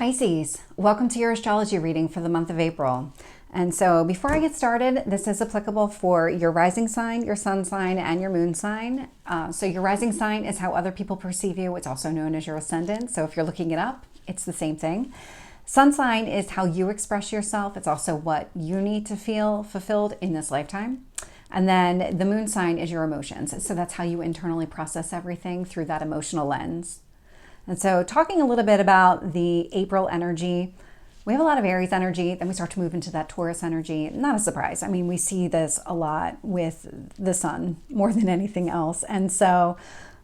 Pisces, welcome to your astrology reading for the month of April. And so before I get started, this is applicable for your rising sign, your sun sign, and your moon sign. So your rising sign is how other people perceive you. It's also known as your ascendant. So if you're looking it up, it's the same thing. Sun sign is how you express yourself. It's also what you need to feel fulfilled in this lifetime. And then the moon sign is your emotions. So that's how you internally process everything through that emotional lens. And so talking a little bit about the April energy, we have a lot of Aries energy, then we start to move into that Taurus energy. Not a surprise. I mean, we see this a lot with the sun more than anything else. And so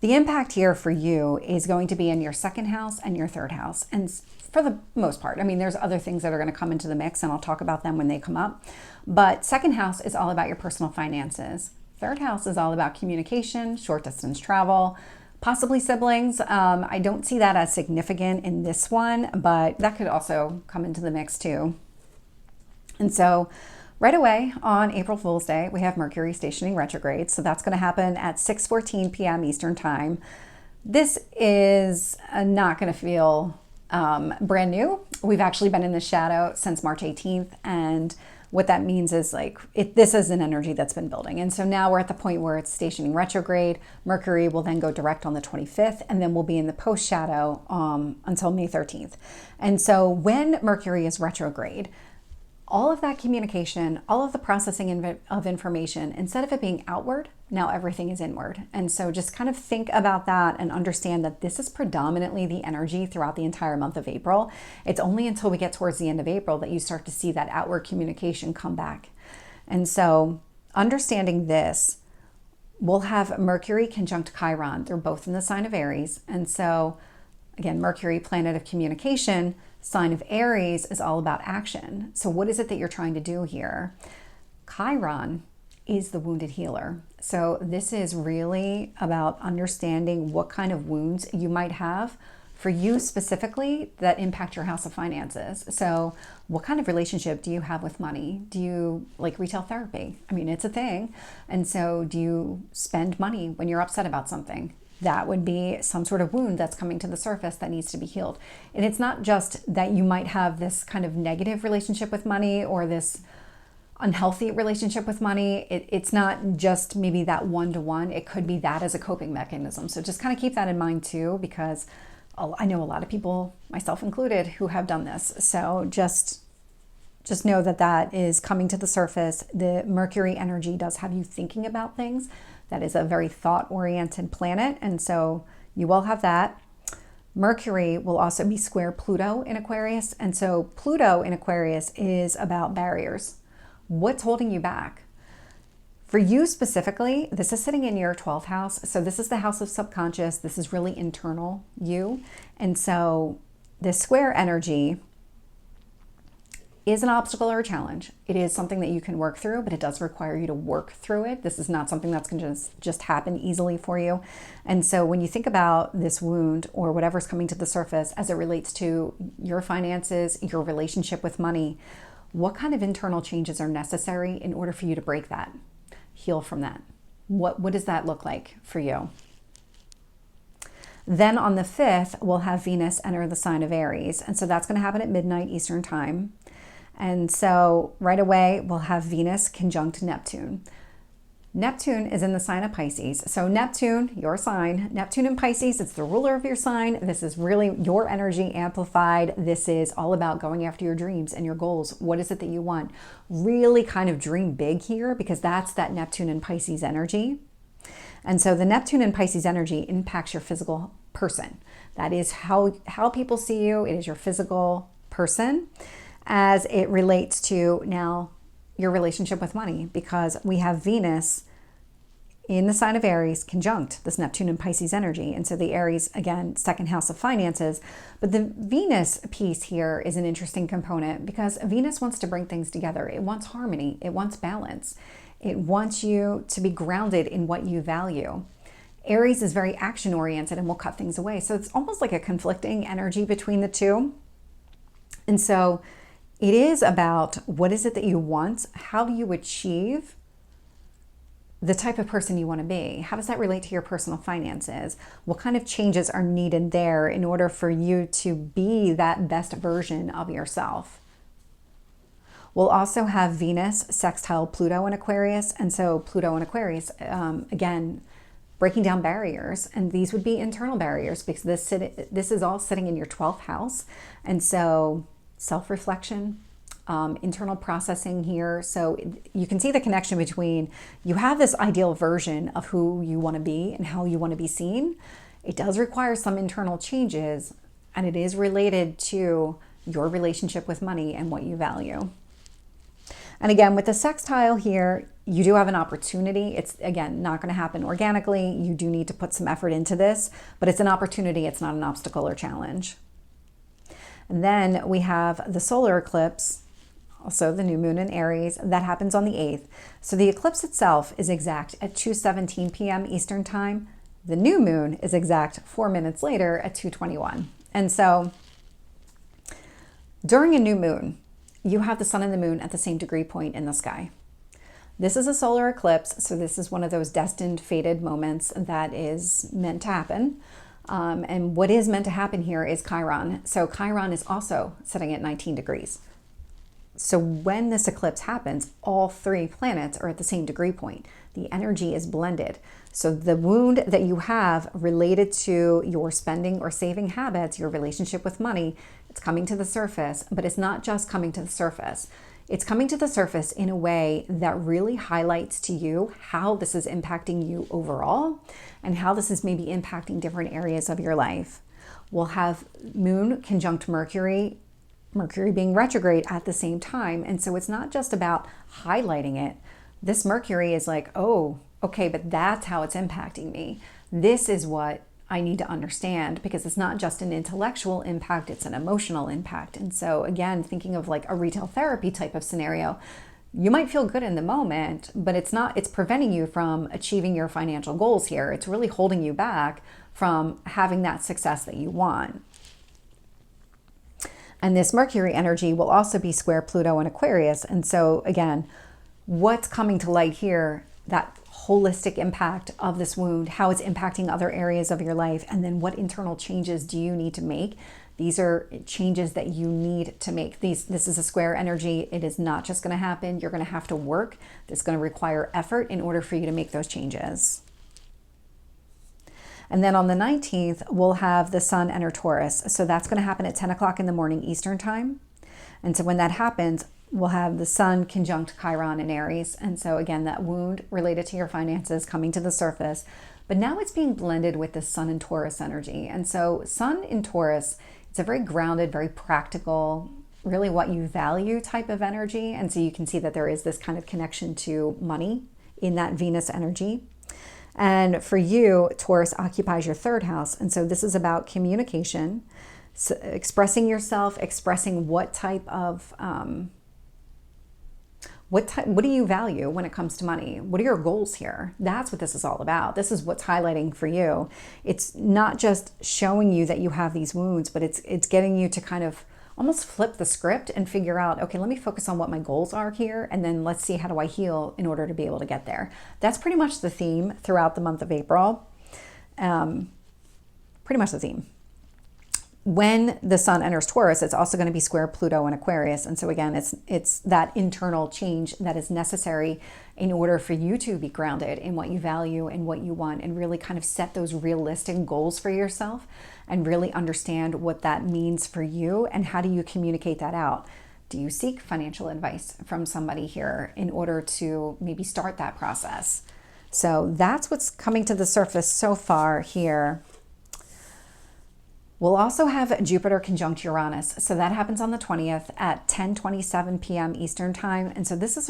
the impact here for you is going to be in your second house and your third house. And for the most part, I mean, there's other things that are going to come into the mix and I'll talk about them when they come up. But second house is all about your personal finances. Third house is all about communication, short distance travel, possibly siblings. I don't see that as significant in this one, but that could also come into the mix too. And so right away on April Fool's Day, we have Mercury stationing retrograde. So that's going to happen at 6:14 p.m. Eastern time. This is not going to feel brand new. We've actually been in the shadow since March 18th. And what that means is this is an energy that's been building. And so now we're at the point where it's stationing retrograde. Mercury will then go direct on the 25th, and then we'll be in the post shadow until May 13th. And so when Mercury is retrograde, all of that communication, all of the processing of information, instead of it being outward, now everything is inward. And so just kind of think about that and understand that this is predominantly the energy throughout the entire month of April. It's only until we get towards the end of April that you start to see that outward communication come back. And so understanding this, we'll have Mercury conjunct Chiron. They're both in the sign of Aries. And so again, Mercury, planet of communication, sign of Aries is all about action. So what is it that you're trying to do here? Chiron is the wounded healer. So this is really about understanding what kind of wounds you might have for you specifically that impact your house of finances. So what kind of relationship do you have with money? Do you like retail therapy? I mean, it's a thing. And so do you spend money when you're upset about something? That would be some sort of wound that's coming to the surface that needs to be healed. And it's not just that you might have this kind of negative relationship with money or this unhealthy relationship with money. It's not just maybe that one-to-one. It could be that as a coping mechanism. So just kind of keep that in mind too, because I know a lot of people, myself included, who have done this. So just know that that is coming to the surface. The Mercury energy does have you thinking about things. That is a very thought-oriented planet, and so you will have that. Mercury will also be square Pluto in Aquarius, and so Pluto in Aquarius is about barriers. What's holding you back? For you specifically, this is sitting in your 12th house, so this is the house of subconscious. This is really internal you, and so this square energy is an obstacle or a challenge. It is something that you can work through, but it does require you to work through it. This is not something that's going to just happen easily for you. And so when you think about this wound or whatever's coming to the surface as it relates to your finances, your relationship with money, what kind of internal changes are necessary in order for you to break that, heal from that? What does that look like for you? Then on the 5th, we'll have Venus enter the sign of Aries. And so that's going to happen at midnight Eastern time. And so right away, we'll have Venus conjunct Neptune. Neptune is in the sign of Pisces. So Neptune, your sign, Neptune in Pisces, it's the ruler of your sign. This is really your energy amplified. This is all about going after your dreams and your goals. What is it that you want? Really kind of dream big here, because that's that Neptune and Pisces energy. And so the Neptune and Pisces energy impacts your physical person. That is how people see you. It is your physical person, as it relates to now your relationship with money, because we have Venus in the sign of Aries conjunct this Neptune and Pisces energy. And so the Aries, again, second house of finances. But the Venus piece here is an interesting component because Venus wants to bring things together. It wants harmony. It wants balance. It wants you to be grounded in what you value. Aries is very action oriented and will cut things away. So it's almost like a conflicting energy between the two. And so it is about what is it that you want? How do you achieve the type of person you want to be. How does that relate to your personal finances? What kind of changes are needed there in order for you to be that best version of yourself? We'll also have Venus sextile Pluto in Aquarius. And so Pluto in Aquarius, again, breaking down barriers. And these would be internal barriers because this is all sitting in your 12th house. And so self-reflection, internal processing here. So you can see the connection between, you have this ideal version of who you want to be and how you want to be seen. It does require some internal changes, and it is related to your relationship with money and what you value. And again, with the sextile here, you do have an opportunity. It's, again, not going to happen organically. You do need to put some effort into this, but it's an opportunity. It's not an obstacle or challenge. And then we have the solar eclipse, also the new moon in Aries, that happens on the 8th. So the eclipse itself is exact at 2:17 p.m. Eastern time. The new moon is exact 4 minutes later at 2:21. And so during a new moon, you have the sun and the moon at the same degree point in the sky. This is a solar eclipse, so this is one of those destined, fated moments that is meant to happen. And what is meant to happen here is Chiron. So Chiron is also sitting at 19 degrees. So when this eclipse happens, all 3 planets are at the same degree point. The energy is blended. So the wound that you have related to your spending or saving habits, your relationship with money, it's coming to the surface, but it's not just coming to the surface. It's coming to the surface in a way that really highlights to you how this is impacting you overall and how this is maybe impacting different areas of your life. We'll have moon conjunct Mercury being retrograde at the same time. And so it's not just about highlighting it. This Mercury is like, oh, okay, but that's how it's impacting me. This is what I need to understand, because it's not just an intellectual impact, it's an emotional impact. And so again, thinking of like a retail therapy type of scenario, you might feel good in the moment, but it's preventing you from achieving your financial goals here. It's really holding you back from having that success that you want. And this Mercury energy will also be square Pluto in Aquarius. And so again, what's coming to light here, that holistic impact of this wound, how it's impacting other areas of your life, and then what internal changes do you need to make? These are changes that you need to make. This is a square energy. It is not just going to happen. You're going to have to work. It's going to require effort in order for you to make those changes. And then on the 19th, we'll have the sun enter Taurus. So that's going to happen at 10 o'clock in the morning Eastern time. And so when that happens, we'll have the sun conjunct Chiron in Aries. And so again, that wound related to your finances coming to the surface. But now it's being blended with the sun and Taurus energy. And so sun in Taurus, it's a very grounded, very practical, really what you value type of energy. And so you can see that there is this kind of connection to money in that Venus energy. And for you, Taurus occupies your 3rd house. And so this is about communication, so expressing yourself, expressing what type of, what do you value when it comes to money? What are your goals here? That's what this is all about. This is what's highlighting for you. It's not just showing you that you have these wounds, but it's getting you to kind of almost flip the script and figure out, okay, let me focus on what my goals are here, and then let's see how do I heal in order to be able to get there. That's pretty much the theme throughout the month of April. Pretty much the theme. When the sun enters Taurus, it's also going to be square Pluto in Aquarius. And so again, it's that internal change that is necessary in order for you to be grounded in what you value and what you want, and really kind of set those realistic goals for yourself and really understand what that means for you and how do you communicate that out. Do you seek financial advice from somebody here in order to maybe start that process? So that's what's coming to the surface so far here. We'll also have Jupiter conjunct Uranus. So that happens on the 20th at 10:27 p.m. Eastern time. And so this is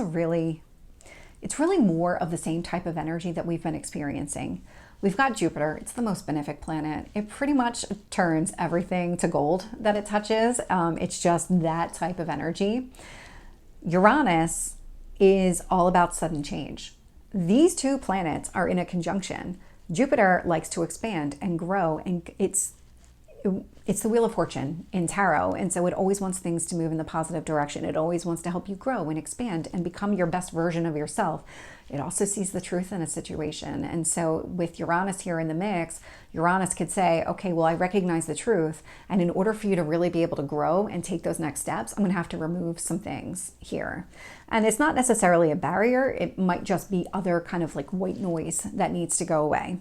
it's really more of the same type of energy that we've been experiencing. We've got Jupiter. It's the most benefic planet. It pretty much turns everything to gold that it touches. It's just that type of energy. Uranus is all about sudden change. These 2 planets are in a conjunction. Jupiter likes to expand and grow, and it's the Wheel of Fortune in tarot. And so it always wants things to move in the positive direction. It always wants to help you grow and expand and become your best version of yourself. It also sees the truth in a situation. And so with Uranus here in the mix, Uranus could say, okay, well, I recognize the truth. And in order for you to really be able to grow and take those next steps, I'm going to have to remove some things here. And it's not necessarily a barrier. It might just be other kind of like white noise that needs to go away.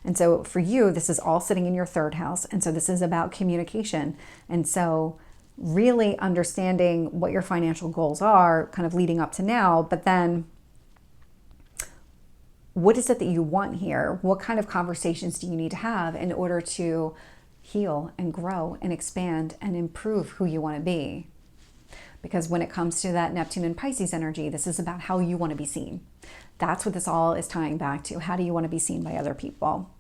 And so for you, this is all sitting in your third house. And so this is about communication. And so really understanding what your financial goals are kind of leading up to now, but then what is it that you want here? What kind of conversations do you need to have in order to heal and grow and expand and improve who you want to be? Because when it comes to that Neptune and Pisces energy, this is about how you want to be seen. That's what this all is tying back to. How do you want to be seen by other people?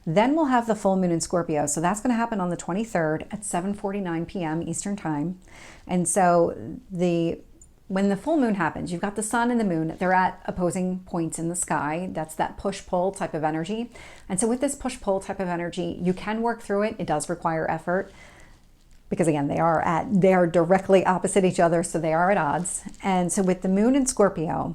Then we'll have the full moon in Scorpio. So that's going to happen on the 23rd at 7:49 p.m. Eastern time. And so when the full moon happens, you've got the sun and the moon. They're at opposing points in the sky. That's that push-pull type of energy. And so with this push-pull type of energy, you can work through it. It does require effort because, again, they are directly opposite each other, so they are at odds. And so with the moon in Scorpio,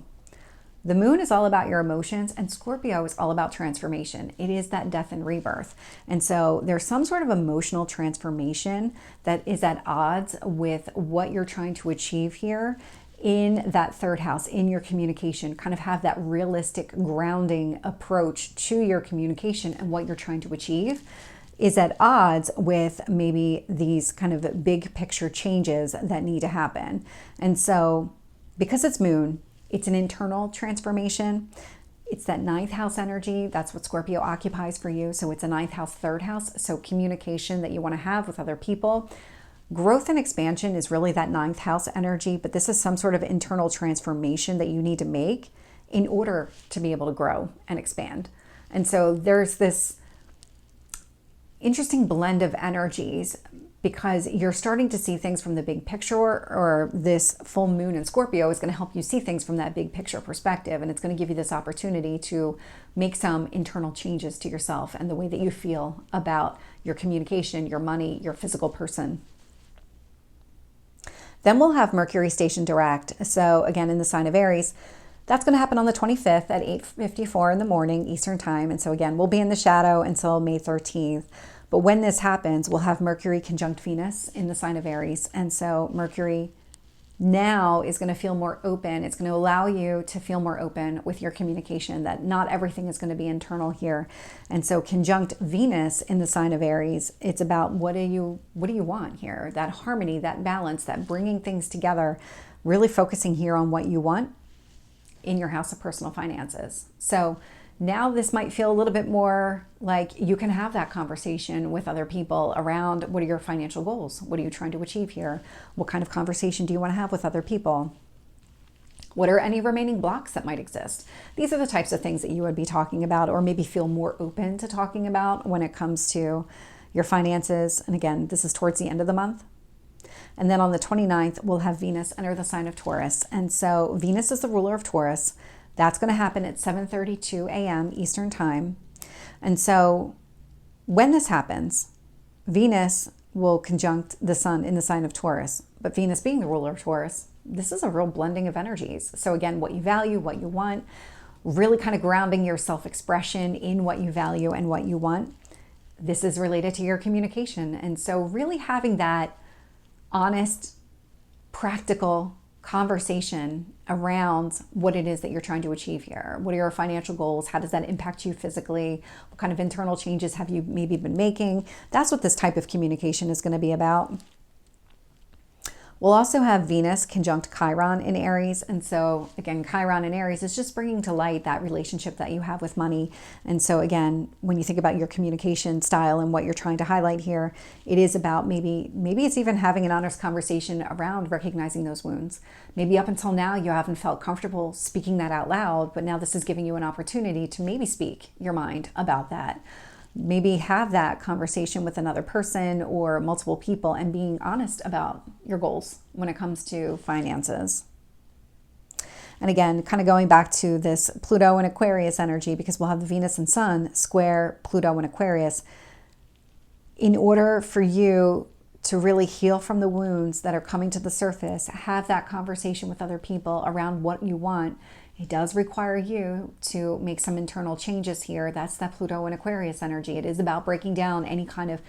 the moon is all about your emotions, and Scorpio is all about transformation. It is that death and rebirth. And so there's some sort of emotional transformation that is at odds with what you're trying to achieve here in that third house, in your communication. Kind of have that realistic grounding approach to your communication and what you're trying to achieve is at odds with maybe these kind of big picture changes that need to happen. And so because it's moon, it's an internal transformation. It's that ninth house energy. That's what Scorpio occupies for you. So it's a ninth house, third house. So communication that you want to have with other people. Growth and expansion is really that ninth house energy, but this is some sort of internal transformation that you need to make in order to be able to grow and expand. And so there's this interesting blend of energies because you're starting to see things from the big picture, or this full moon in Scorpio is going to help you see things from that big picture perspective. And it's going to give you this opportunity to make some internal changes to yourself and the way that you feel about your communication, your money, your physical person. Then we'll have Mercury station direct. So again, in the sign of Aries, that's going to happen on the 25th at 8:54 in the morning Eastern time. And so again, we'll be in the shadow until May 13th. But when this happens, we'll have Mercury conjunct Venus in the sign of Aries. And so Mercury now is going to feel more open. It's going to allow you to feel more open with your communication, that not everything is going to be internal here. And so conjunct Venus in the sign of Aries, it's about what do you want here? That harmony, that balance, that bringing things together, really focusing here on what you want in your house of personal finances. So now this might feel a little bit more like you can have that conversation with other people around what are your financial goals? What are you trying to achieve here? What kind of conversation do you want to have with other people? What are any remaining blocks that might exist? These are the types of things that you would be talking about, or maybe feel more open to talking about when it comes to your finances. And again, this is towards the end of the month. And then on the 29th, we'll have Venus enter the sign of Taurus. And so Venus is the ruler of Taurus. That's going to happen at 7:32 a.m. Eastern time. And so when this happens, Venus will conjunct the sun in the sign of Taurus. But Venus being the ruler of Taurus, this is a real blending of energies. So again, what you value, what you want, really kind of grounding your self-expression in what you value and what you want. This is related to your communication. And so really having that honest, practical conversation around what it is that you're trying to achieve here. What are your financial goals? How does that impact you physically? What kind of internal changes have you maybe been making? That's what this type of communication is going to be about. We'll also have Venus conjunct Chiron in Aries. And so again, Chiron in Aries is just bringing to light that relationship that you have with money. And so again, when you think about your communication style and what you're trying to highlight here, it is about maybe it's even having an honest conversation around recognizing those wounds. Maybe up until now, you haven't felt comfortable speaking that out loud, but now this is giving you an opportunity to maybe speak your mind about that. Maybe have that conversation with another person or multiple people and being honest about your goals when it comes to finances. And again, kind of going back to this Pluto and Aquarius energy, because we'll have the Venus and Sun square Pluto and Aquarius. In order for you to really heal from the wounds that are coming to the surface, have that conversation with other people around what you want It does require you to make some internal changes here. That's that Pluto and Aquarius energy. It is about breaking down any kind of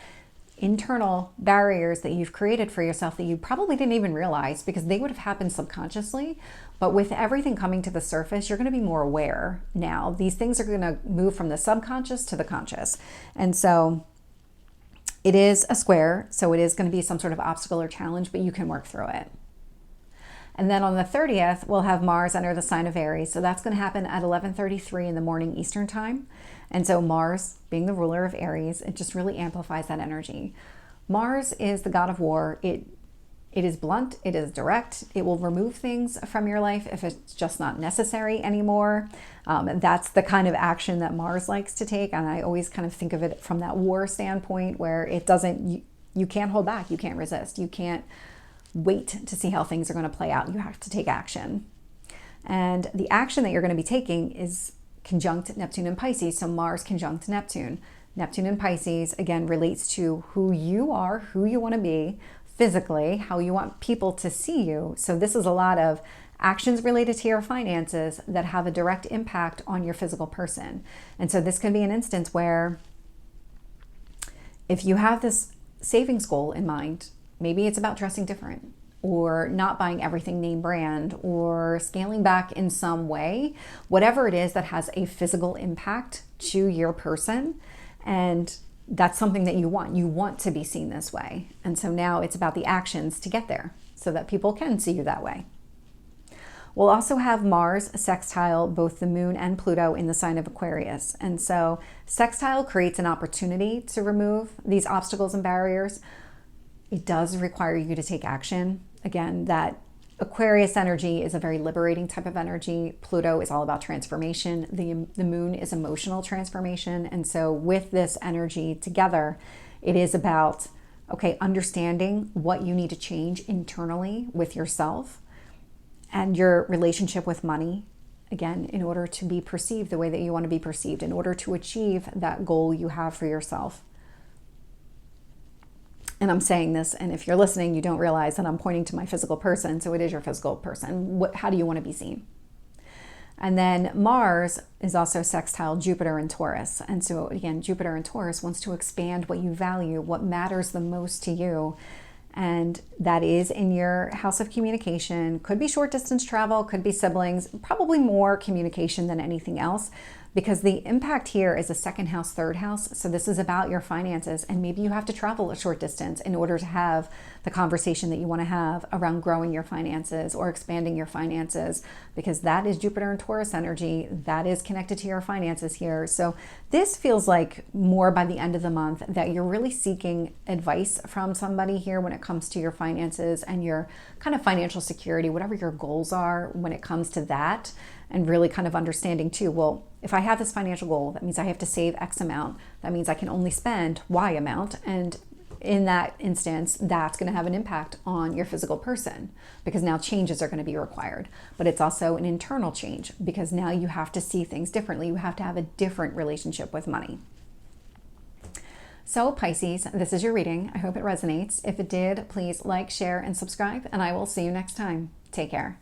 internal barriers that you've created for yourself that you probably didn't even realize, because they would have happened subconsciously. But with everything coming to the surface, you're going to be more aware now. These things are going to move from the subconscious to the conscious. And so it is a square, so it is going to be some sort of obstacle or challenge, but you can work through it. And then on the 30th, we'll have Mars enter the sign of Aries. So that's going to happen at 11:33 in the morning Eastern time. And so Mars, being the ruler of Aries, it just really amplifies that energy. Mars is the god of war. It is blunt, it is direct. It will remove things from your life if it's just not necessary anymore. That's the kind of action that Mars likes to take. And I always kind of think of it from that war standpoint, where it doesn't, you can't hold back, you can't resist, you can't wait to see how things are going to play out. You have to take action. And the action that you're going to be taking is conjunct Neptune and Pisces. So Mars conjunct Neptune. Neptune and Pisces, again, relates to who you are, who you want to be physically, how you want people to see you. So this is a lot of actions related to your finances that have a direct impact on your physical person. And so this could be an instance where if you have this savings goal in mind, maybe it's about dressing different, or not buying everything name brand, or scaling back in some way, whatever it is that has a physical impact to your person. And that's something that you want. You want to be seen this way. And so now it's about the actions to get there so that people can see you that way. We'll also have Mars sextile both the moon and Pluto in the sign of Aquarius. And so sextile creates an opportunity to remove these obstacles and barriers. It does require you to take action. Again, that Aquarius energy is a very liberating type of energy. Pluto is all about transformation. The moon is emotional transformation. And so with this energy together, it is about, okay, understanding what you need to change internally with yourself and your relationship with money, again, in order to be perceived the way that you want to be perceived, in order to achieve that goal you have for yourself. And I'm saying this, and if you're listening, you don't realize that I'm pointing to my physical person. So it is your physical person. How do you want to be seen? And then Mars is also sextile Jupiter and Taurus. And so again, Jupiter and Taurus wants to expand what you value, what matters the most to you. And that is in your house of communication. Could be short distance travel, could be siblings, probably more communication than anything else, because the impact here is a second house, third house. So this is about your finances, and maybe you have to travel a short distance in order to have the conversation that you want to have around growing your finances or expanding your finances, because that is Jupiter and Taurus energy. That is connected to your finances here. So this feels like more by the end of the month that you're really seeking advice from somebody here when it comes to your finances and your kind of financial security, whatever your goals are when it comes to that. And really kind of understanding too, well, if I have this financial goal, that means I have to save X amount. That means I can only spend Y amount. And in that instance, that's going to have an impact on your physical person, because now changes are going to be required. But it's also an internal change, because now you have to see things differently. You have to have a different relationship with money. So Pisces, this is your reading. I hope it resonates. If it did, please like, share, and subscribe, and I will see you next time. Take care.